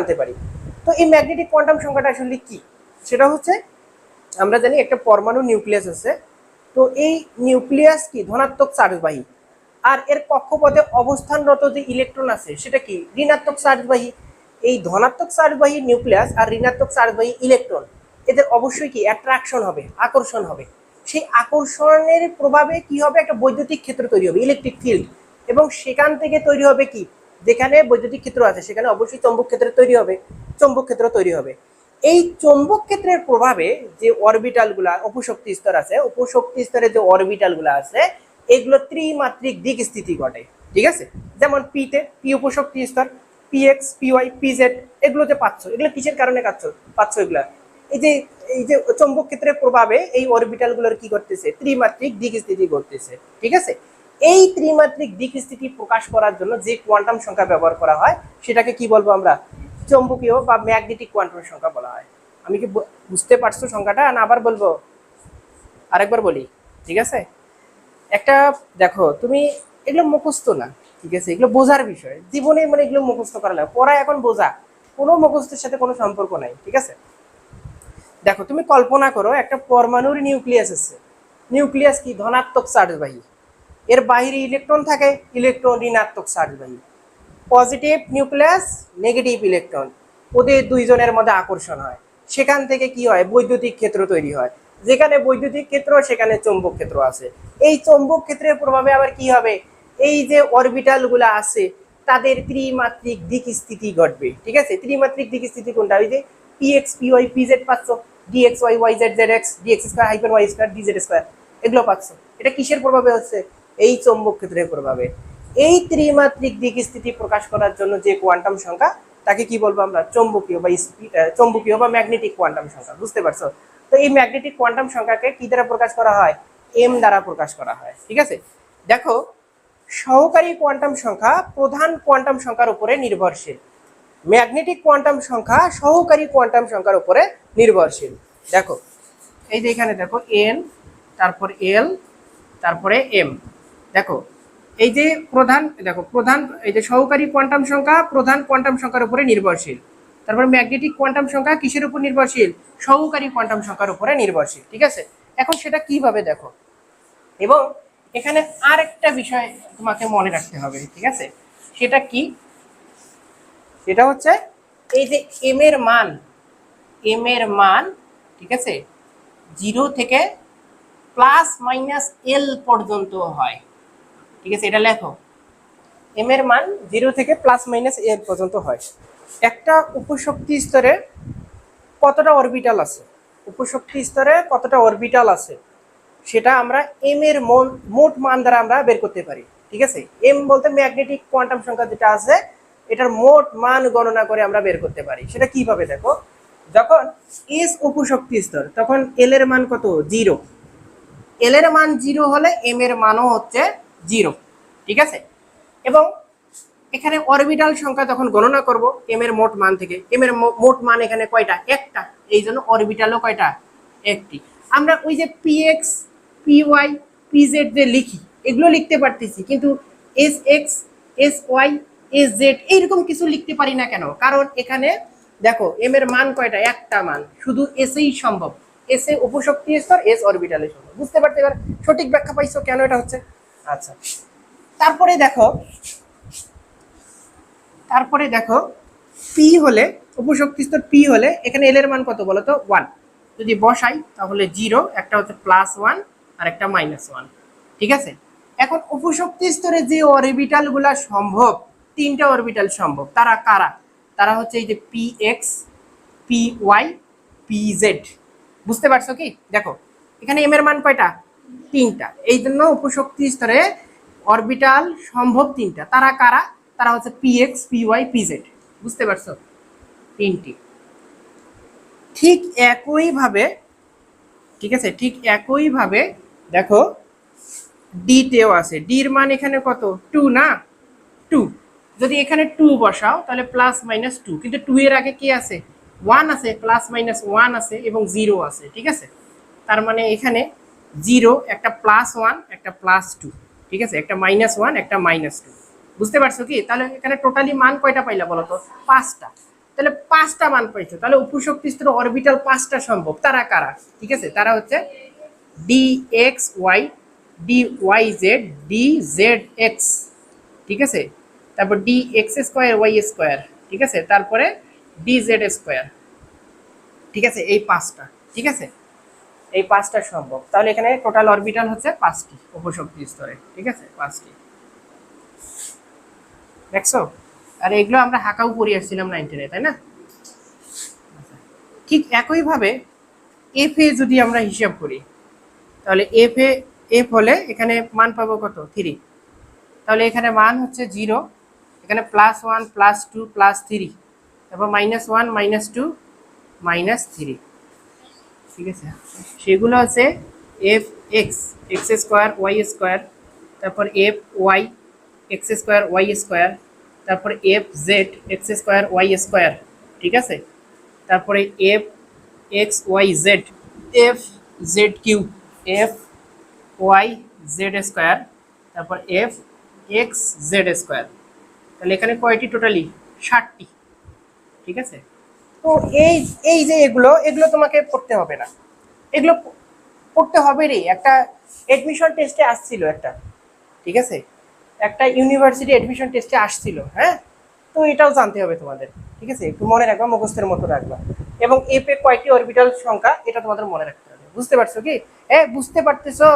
জানতে পারি। তো এই ম্যাগনেটিক কোয়ান্টাম সংখ্যাটা আসলে কি, সেটা হচ্ছে আমরা জানি একটা পরমাণু নিউক্লিয়াস আছে, তো এই নিউক্লিয়াস কি ধনাত্মক চার্জবাহী, আর এর কক্ষপথে অবস্থানরত যে ইলেকট্রন আছে সেটা কি ঋণাত্মক চার্জবাহী। এই ধনাত্মক চার্জবাহী নিউক্লিয়াস আর ঋণাত্মক চার্জবাহী ইলেকট্রন এদের অবশ্যই কি অ্যাট্রাকশন হবে, আকর্ষণ হবে। সেই আকর্ষণের প্রভাবে কি হবে, একটা বৈদ্যুতিক ক্ষেত্র তৈরি হবে, ইলেকট্রিক ফিল্ড, এবং সেখান থেকে তৈরি হবে কি, যেখানে বৈদ্যুতিক ক্ষেত্র আছে সেখানে অবশ্যই চৌম্বক ক্ষেত্র তৈরি হবে, চৌম্বক ক্ষেত্র তৈরি হবে। এই চৌম্বক ক্ষেত্রের প্রভাবে যে অরবিটালগুলা অপশক্তি স্তর আছে, অপশক্তি স্তরে যে অরবিটালগুলো আছে এগুলো ত্রিমাত্রিক দিক স্থিতি ঘটে, ঠিক আছে। যেমন পিতে পি উপশক্তি স্তর, P X, P Y, P Z, এগুলো যে পাচ্ছ, এগুলো কিসের কারণে পাচ্ছ এগুলা, এই যে চৌম্বক ক্ষেত্রের প্রভাবে এই অরবিটালগুলোর কি করতেছে, ত্রিমাত্রিক দিক স্থিতি ঘটতেছে, ঠিক আছে। এই ত্রিমাত্রিক দিক স্থিতি প্রকাশ করার জন্য যে কোয়ান্টাম সংখ্যা ব্যবহার করা হয় সেটাকে কি বলবো আমরা, চৌম্বকীয় বা ম্যাগনেটিক কোয়ান্টাম সংখ্যা বলা হয়। আমি কি বুঝতে পারছো সংখ্যাটা, না আবার বলবো, আরেকবার বলি, ঠিক আছে। একটা দেখো, তুমি এগুলো মুখস্থ না, ঠিক আছে, এগুলো বোঝার বিষয়, জীবনে মানে এগুলো মুখস্থ করা লাগে, পড়া এখন বোঝা, কোনো মুখস্থের সাথে কোনো সম্পর্ক নাই, ঠিক আছে। দেখো তুমি কল্পনা করো একটা পরমাণুর নিউক্লিয়াস আছে, নিউক্লিয়াস কি ধনাত্মক চার্জবাহী, এর বাইরে ইলেকট্রন থাকে, ইলেকট্রন ঋণাত্মক চার্জবাহী, পজিটিভ নিউক্লিয়াস, নেগেটিভ ইলেকট্রন, ওদের দুইজনের মধ্যে আকর্ষণ হয়, সেখান থেকে কি হয় বৈদ্যুতিক ক্ষেত্র তৈরি হয়, যেখানে বৈদ্যুতিক ক্ষেত্র সেখানে চৌম্বক ক্ষেত্র আছে। এই চৌম্বক ক্ষেত্রের প্রভাবে আবার কি হবে, এই যে অরবিটাল গুলা আছে তাদের ত্রিমাত্রিক দিক স্থিতি ঘটবে, ঠিক আছে। ত্রিমাত্রিক দিক স্থিতি কোনটা, ওই যে P X, P Y, P Z পাচ্ছ, D X Y, Y Z, Z X, D X square hyphen Y square, D Z square, এগুলো পাচ্ছ। এটা কিসের প্রভাবে হচ্ছে, এই চৌম্বক ক্ষেত্রের প্রভাবে। এই ত্রিমাত্রিক দিক স্থিতি প্রকাশ করার জন্য যে কোয়ান্টাম সংখ্যা তাকে কি বলবো আমরা, চৌম্বকীয় বা ম্যাগনেটিক কোয়ান্টাম সংখ্যা, বুঝতে পারছো। তো এই ম্যাগনেটিক কোয়ান্টাম সংখ্যাকে কি দ্বারা প্রকাশ করা হয়, এম দ্বারা প্রকাশ করা হয়, ঠিক আছে। দেখো সহকারী কোয়ান্টাম সংখ্যা প্রধান কোয়ান্টাম সংখ্যার উপরে নির্ভরশীল, ম্যাগনেটিক কোয়ান্টাম সংখ্যা সহকারী কোয়ান্টাম সংখ্যার উপরে নির্ভরশীল। দেখো এই যে এখানে দেখো এন, তারপর এল, তারপরে এম। দেখো এই যে প্রধান এই যে সহকারী কোয়ান্টাম সংখ্যা প্রধান কোয়ান্টাম সংখ্যার উপরে নির্ভরশীল, তারপর ম্যাগনেটিক কোয়ান্টাম সংখ্যা কিসের উপর নির্ভরশীল, সহকারী কোয়ান্টাম সংখ্যার উপরে নির্ভরশীল, ঠিক আছে। এখন সেটা কিভাবে দেখো, এবং এখানে আরেকটা বিষয় তোমাকে মনে রাখতে হবে, ঠিক আছে। সেটা কি, সেটা হচ্ছে এই যে এম এর মান, ঠিক আছে, 0 থেকে প্লাস মাইনাস এল পর্যন্ত হয়, ঠিক আছে। এটা লেখো, এম এর মান 0 থেকে প্লাস মাইনাস এল পর্যন্ত হয়। একটা উপশক্তি স্তরে কতটা অরবিটাল আছে, উপশক্তি স্তরে কতটা অরবিটাল আছে সেটা আমরা এম এর মোট মান দ্বারা আমরা বের করতে পারি, ঠিক আছে। এম বলতে ম্যাগনেটিক কোয়ান্টাম সংখ্যা যেটা আছে এটার মোট মান গণনা করে আমরা বের করতে পারি। সেটা কিভাবে দেখো, যখন এস উপশক্তি স্তর তখন এল এর মান কত, 0, এল এর মান 0 হলে এম এর মানও হচ্ছে 0, ঠিক আছে। এবং এখানে অরবিটাল সংখ্যা যখন গণনা করব এম এর মোট মান থেকে, এম এর মোট মান এখানে কয়টা, একটা, এই জন্য অরবিটালও কয়টা, একটি। আমরা ওই যে P X, P Y, P Z যে লিখি এগুলো লিখতে পারতেছি, কিন্তু S X, S Y, S Z এইরকম কিছু লিখতে পারি না কেন, কারণ এখানে দেখো এম এর মান কয়টা, একটা মান, শুধু এসেই সম্ভব, এস এ উপশক্তি স্তর, এস অরবিটালে সম্ভব, বুঝতে পারতে এবার সঠিক ব্যাখ্যা পাইছো কেন এটা হচ্ছে। আচ্ছা তারপরে দেখো পি হলে উপশক্তি স্তর পি হলে এখানে এল এর মান কত বলো তো, 1, যদি বসাই তাহলে 0, একটা হচ্ছে +1 আর একটা -1, ঠিক আছে। এখন উপশক্তি স্তরে যে অরবিটাল গুলা সম্ভব, 3টা অরবিটাল সম্ভব, তারা কারা, তারা হচ্ছে এই যে P X, P Y, P Z, বুঝতে পারছো কি। দেখো এখানে এম এর মান কয়টা, 3টা, এই জন্য উপশক্তি স্তরে অরবিটাল সম্ভব 3টা, তারা কারা, তারা হচ্ছে P X, P Y, P Z, বুঝতে পারছো 3টি। ঠিক একইভাবে, ঠিক আছে, ঠিক একইভাবে দেখো ডি তেও আছে, ডির মান এখানে কত, 2 না, 2, যদি এখানে 2 বসাও তাহলে +-2, কিন্তু 2 এর আগে কি আছে, 1 আছে, +-1 আছে এবং 0 আছে, ঠিক আছে। তার মানে এখানে 0, একটা +1, একটা +2, ঠিক আছে, একটা -1, একটা -2, বুঝতে পারছো কি। তাহলে এখানে টোটালি মান কয়টা পাইলা বলো তো, 5টা। তাহলে 5টা মান পাইছো, তাহলে উপশক্তি স্তরে অরবিটাল 5টা সম্ভব। তারা কারা? ঠিক আছে, তারা হচ্ছে dxy, dyz, dzx, ঠিক আছে, তারপর dx স্কয়ার y স্কয়ার, ঠিক আছে, তারপরে dz স্কয়ার, ঠিক আছে, এই 5টা, ঠিক আছে, এই 5টা সম্ভব। তাহলে এখানে টোটাল অরবিটাল হচ্ছে 5টি উপশক্তি স্তরে, ঠিক আছে, 5টি, দেখছো? আর এগুলো আমরা হাকাও পড়ে আসছিলাম 9-10, তাই না? ঠিক একইভাবে এফ এ যদি আমরা হিসাব করি, তাহলে এফ হলে এখানে মান পাবো কত? 3। তাহলে এখানে মান হচ্ছে 0, এখানে +1 +2 +3, তারপর -1 -2 -3, ঠিক আছে, সেগুলো হচ্ছে F X, X square Y square, তারপর F Y, X square Y square, তারপর F Z, X square Y square, ঠিক আছে, তারপরে F X Y Z, F Z Q, F Y Z square, তারপর এফ এক্স জেড স্কোয়ার। তাহলে এখানে কয়টি? Totally 60টি, ঠিক আছে। তো এই এই যে এগুলো এগুলো তোমাকে পড়তে হবে না, এগুলো পড়তে হবে রে। একটা এডমিশন টেস্টে আসছিল একটা, ঠিক আছে, একটা ইউনিভার্সিটি এডমিশন টেস্টে আসছিল, হ্যাঁ, তো এটাও জানতে হবে তোমাদের, ঠিক আছে, একটু মনে রাখবা, মুখস্থের মতো রাখবা। এবং এফ এ কয়টি অরবিটাল সংখ্যা এটা তোমাদের মনে রাখতে হবে, বুঝতে পারছো কি? বুঝতে পারতেছো?